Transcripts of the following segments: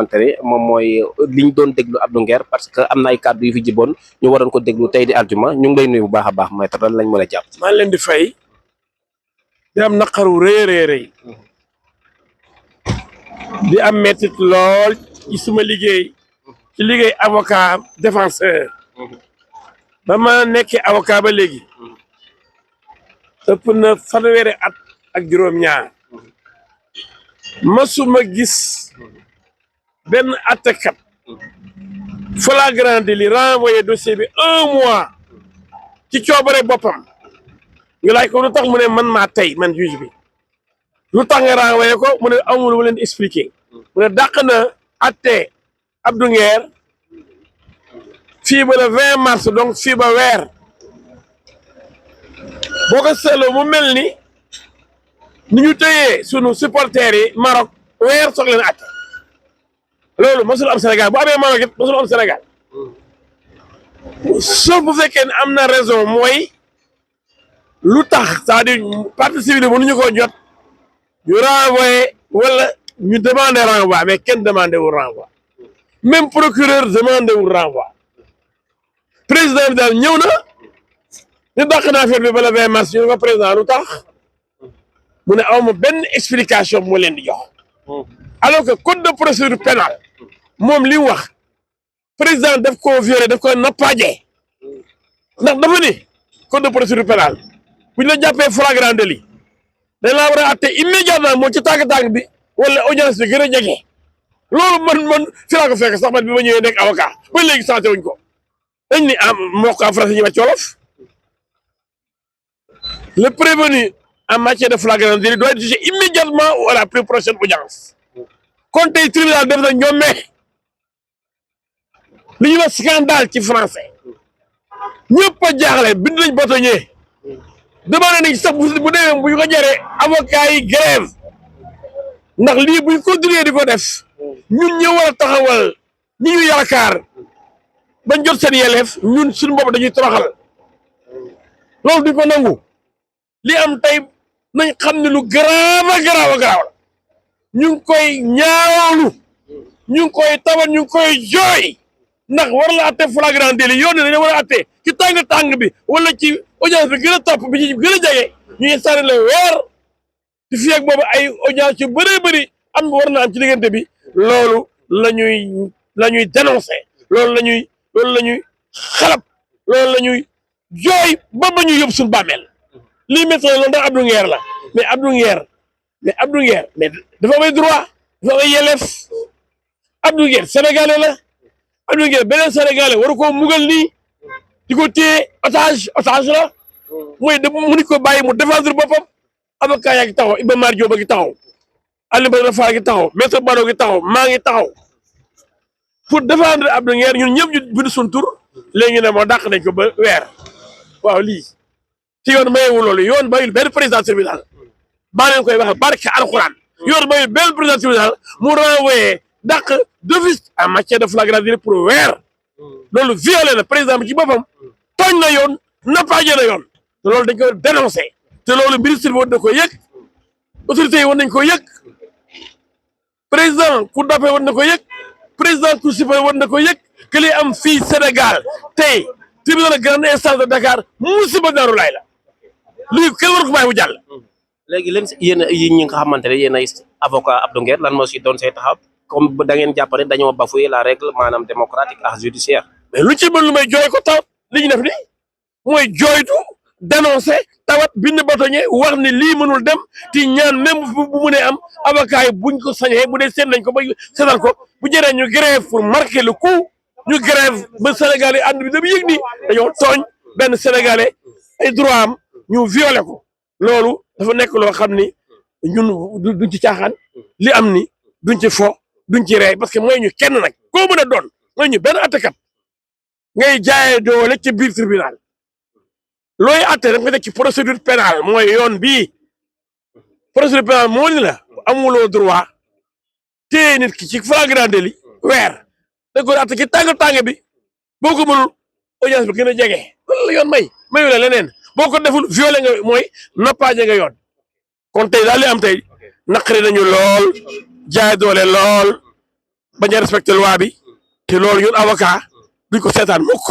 xamante ne moom mooy liñ doon déglu Abdou Nguer parce que am na ay kàddu yu fi jiboon ñu waroon ko déglu tey di aljuma ñu ngi lay nuyu bu baax a baax maître lan lañ mën a jàpp. maa leen di fay di am naqaru rëy di am mettit lool ci suma liggéey ci liggéey avocat défenseur ba ma nekkee avocat ba léegi ëpp na fanweeri at ak juróom-ñaar masuma gis benn attekat flagrant délit renvoyé dossier bi 1 mois ci coobare boppam ñu laaj ko lu tax mu ne man maa tey man juge bi lu tax nga renvoyé ko mu ne amul lu ma leen di expliqué mu ne dàq na atte Abdou Nguer fii ba le 20 mars donc fii ba weer boo ko seetloo mu mel ni ñu tëyee sunu supporters yi Maroc weer soog leen atte loolu mosul am Sénégal bu amee Maroc it mosul am Sénégal sauf bu fekkee ne am na raison mooy lu tax c'est-à-dire partie civile mënuñu koo jot ñu renvoyé wala ñu demandé renvoi mais kenn demandé wu renvoi même procureur demandé wu renvoi président bi daal ñëw na ñu dàq na affaire bi ba le 20 mars ñu ne ko président lu tax mu ne aw ma benn explication bu ma leen di jox alors que code de procédure pénale moom li mu wax président daf koo violé daf ko nappaaje ndax dafa ni code de procédure pénale bu ñu la jàppee flagrant délit dañ laa war a atte immédiatement moo ci tàng-tàng bi wala audience bi gën a jege loolu man fi laa ko fekk sax man bi ma ñëwee nekk avocat ba léegi changé wuñ ko dañ ni am mbokk en français ñu wàcc wolof le prévenu en matière de flagrant délit doit être jugé immédiatement ou à la plus prochaine audience kon tey tribunal def na ñoome li ñuy wax scandale ci français ñëpp a jaaxle bind nañ bâtonnier demandé nañ sax bu demee bu ñu ko jaree avocat yi grève ndax lii buñ continuer di ko def ñun ñu war a taxawal ñi ñu yaakaar bañ jot seen yelleef ñun suñu bopp dañuy toroxal loolu duñ ko nangu li am tey nañ xam ne lu garaaw a garaaw a garaaw la ñu ngi koy ñaawlu ñu ngi koy tawal ñu ngi koy jooy ndax war la atte flagrant délit yoon ne dañu war a atte ci tàng bi wala ci audience bi gën a topp bi ci gën a jege ñuy sànni la weer ci fii ak boobu ay audience yu bëree bëri am war na am ci diggante bi loolu la ñuy dénoncé loolu la ñuy xalab loolu la ñuy jooy ba ñu yóbbu suñu bàmmeel lii métti na loolu ndax Abdou Nguer la mais Abdou Nguer mais dafa am ay droit dafa am ay yelleef Abdou Nguer sénégalais la Abdou Nguer beneen sénégalais waru koo mugal nii di ko téye otage la mooy mënuñ ko bàyyi mu défendre boppam avocat yaa ngi taxaw Iba Mar Diop a ngi taxaw Alioune Badara Fall ngi taxaw maître Bado ngi taxaw maa ngi taxaw pour défendre Abdou Nguer ñun ñëpp ñu bind suñu tur léegi ne moo dàq nañ ko ba weer waaw lii ci yoon mayewu loolu yoon mayul benn président tribunal baa leen koy wax barke alxuraan yoon mayul benn président tribunal mu renvoyé dàq d'office en matière de flagrant délit pour weer loolu violé na président bi ci boppam tooñ na yoon nappaaje na yoon te loolu dañ ko dénoncé te loolu ministre bi war na ko yëg autorités yi war nañ ko yëg président cour d'appel war na ko yëg président cour suprême war na ko yëg que li am fii Sénégal tey tribunal de grande instance de Dakar musiba naaru laay la lii kenn war ko bàyyi mu jàll. léegi leen yéen yi ñi nga xamante ne yéen ay avocat Abdou Nguer lan moo si doon say taxaw comme da ngeen jàpp ne dañoo bafoué la règle maanaam démocratique ak judiciaire. mais lu ci mën lu may jooy ko taw li ñu def ni mooy jooytu dénoncé tawat bind bâtonnier wax ni lii mënul dem ti ñaan même bu mënee am avocat yi buñ ko sañee bu dee seet nañ ko ba seetal ko bu jëree ñu grève pour marquer le coup ñu grève ba Sénégal yi ànd bi dama yëg ni dañoo tooñ benn sénégalais ay droit am ñu violé ko loolu dafa nekk loo xam ni ñun duñ ci caaxaan li am ni duñ ci fo duñ ci rey parce que mooy ñu kenn nag koo mën a doon mooy ñu benn attekat ngay jaayee doole ci biir tribunal looy atte daf nga teg ci procédure pénale mooy yoon bii procédure pénale moo ni la amuloo droit téye nit ki ci flagrant délit weer da ko atte ci tàng bi boo ko mënul audience bi gën a jege loolu la yoon mayu la leneen boo ko deful violé nga mooy nappaaje nga yoon kon tey daal li am tey naqari nañu lool jaay doole lool bañ a respecté loi bi te loolu ñun avocat duñ ko seetaan mukk.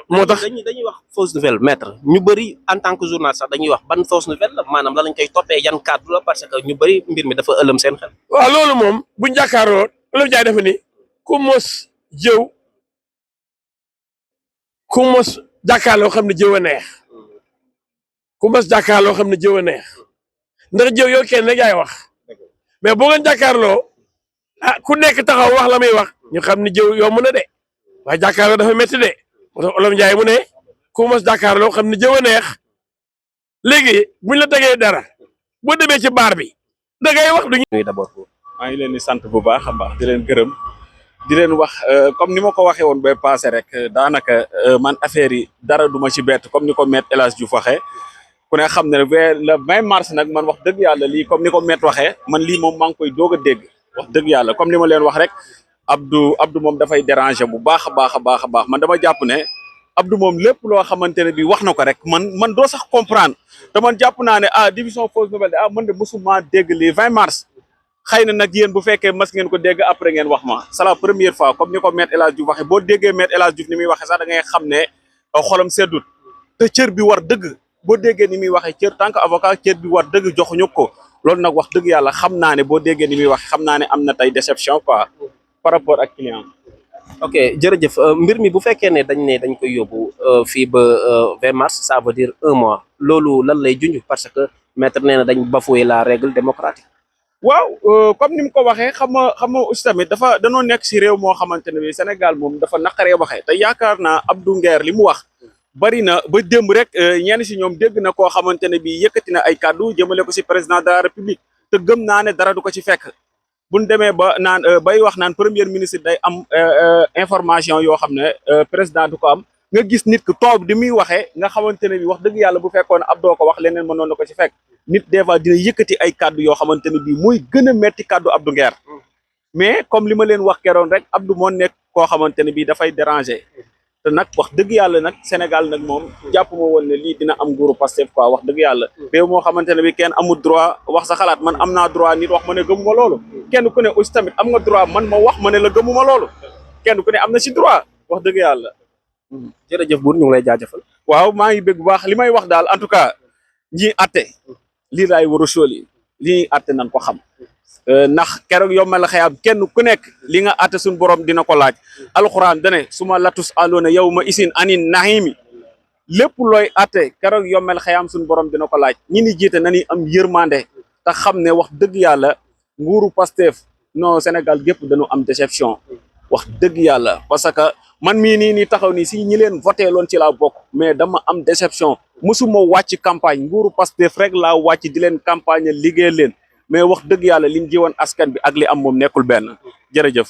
moo tax dañuy wax fausse nouvelle maître ñu bëri en tant que journaliste sax dañuy wax ban fausse nouvelle la maanaam la lañ koy toppee yan cadre la parce que ñu bëri mbir mi dafa ëlëm seen xel. waaw loolu moom buñ jàkkaarloo Olof Njaay dafa ni ku mos jëw ku mos jàkkaarloo xam ne jëw a neex ku mos jàkkaarloo xam ne jëw a neex ndax jëw yow kenn rek yaay wax mais boo ngeen jàkkaarloo ku nekk taxaw wax la muy wax ñu xam ne jëw yomb na de waaye jàkkaarloo dafa métti de moo tax Olof Njaay mu ne ku mos jàkkaarloo xam ne jëw a neex léegi buñ la tegee dara boo demee ci baar bi da ngay wax du ñu. d'abord maa ngi leen di sant bu baax a baax di leen gërëm di leen wax comme ni ma ko waxee woon bay passé rek daanaka man affaire yi dara duma ci bett comme ni ko maître El Hadj Diouf waxee ku ne xam ne vers le 20 mars nag man wax dëgg yàlla lii comme ni ko maître waxee man lii moom maa ngi koy doog a dégg wax dëgg yàlla comme ni ma leen wax rek Abdou moom dafay déranger bu baax a baax a baax a baax man dama jàpp ne Abdou moom lépp loo xamante ne bi wax na ko rek man doo sax comprendre te man jàpp naa ne division fausse nouvelle man de mosuma dégg lii 20 mars xëy na nag yéen bu fekkee mas ngeen ko dégg après ngeen wax ma c'est la première fois comme ni ko maître El Hadj Diouf waxee boo déggee maître El Hadj Diouf ni muy waxee sax da ngay xam ne xolam seddut te cër bi war dëgg boo déggee ni muy waxee cër tant que avocat cër bi war dëgg joxuñu ko loolu nag wax dëgg yàlla xam naa ne boo déggee ni muy waxee xam naa ne am na tey déception quoi par rapport ak client. ok jërëjëf mbir mi bu fekkee ne dañ koy yóbbu fii ba 20 mars ça veut dire 1 mois loolu lan lay junj parce que maître nee na dañ bafouer la règle démocratique. waaw comme ni mu ko waxee xam nga aussi tamit danoo nekk si réew moo xamante ne bi Sénégal moom dafa naqaree waxee te yaakaar naa Abdou Nguer li mu wax bari na ba démb rek ñenn si ñoom dégg na koo xamante ne bi yëkkati na ay kàddu jëmale ko si président de la république te gëm naa ne dara du ko ci fekk buñ demee ba naan bay wax naan premier ministre day am information yoo xam ne président du ko am nga gis nit ku toog di muy waxee nga xamante ne bi wax dëgg yàlla bu fekkoon Abdou ko wax leneen mënoon na ko ci fekk nit des fois dina yëkkati ay kàddu yoo xamante ne bii muy gën a metti kàddu Abdou Nguer mais comme li ma leen wax keroon rek Abdou moo nekk koo xamante ne bii dafay déranger te nag wax dëgg yàlla nag Sénégal nag moom jàpp ma woon ne lii dina am nguuru Pastef quoi wax dëgg yàlla réew moo xamante ne bi kenn amul droit wax sa xalaat man am naa droit nit wax ma ne gëmuma loolu kenn ku ne aussi tamit am nga droit man ma wax ma ne la gëmuma loolu kenn ku ne am na si droit wax dëgg yàlla. jërëjëf Bour ñu ngi lay jaajëfal. waaw maa ngi bëgg bu baax li may wax daal en tout cas ñi atte lii laay war a sóoli li ñuy atte nañ ko xam ndax keroog yombal xëyam kenn ku nekk li nga atte suñu borom dina ko laaj alxuraan dane suma latus aloona yow ma isin anin naximi lépp looy atte keroog yombal xëyam suñu borom dina ko laaj ñi ni jiite nañuy am yërmande te xam ne wax dëgg yàlla nguuru Pastef non Sénégal gépp dañu am déception wax dëgg yàlla parce que man mii nii taxaw nii si ñi leen voté loon ci laa bokk mais dama am déception musuma wàcc campagne nguuru Pastef rek laa wàcc di leen campagne liggéey leen mais wax dëgg yàlla liñ jiwoon askan bi ak li am moom nekkul benn jërëjëf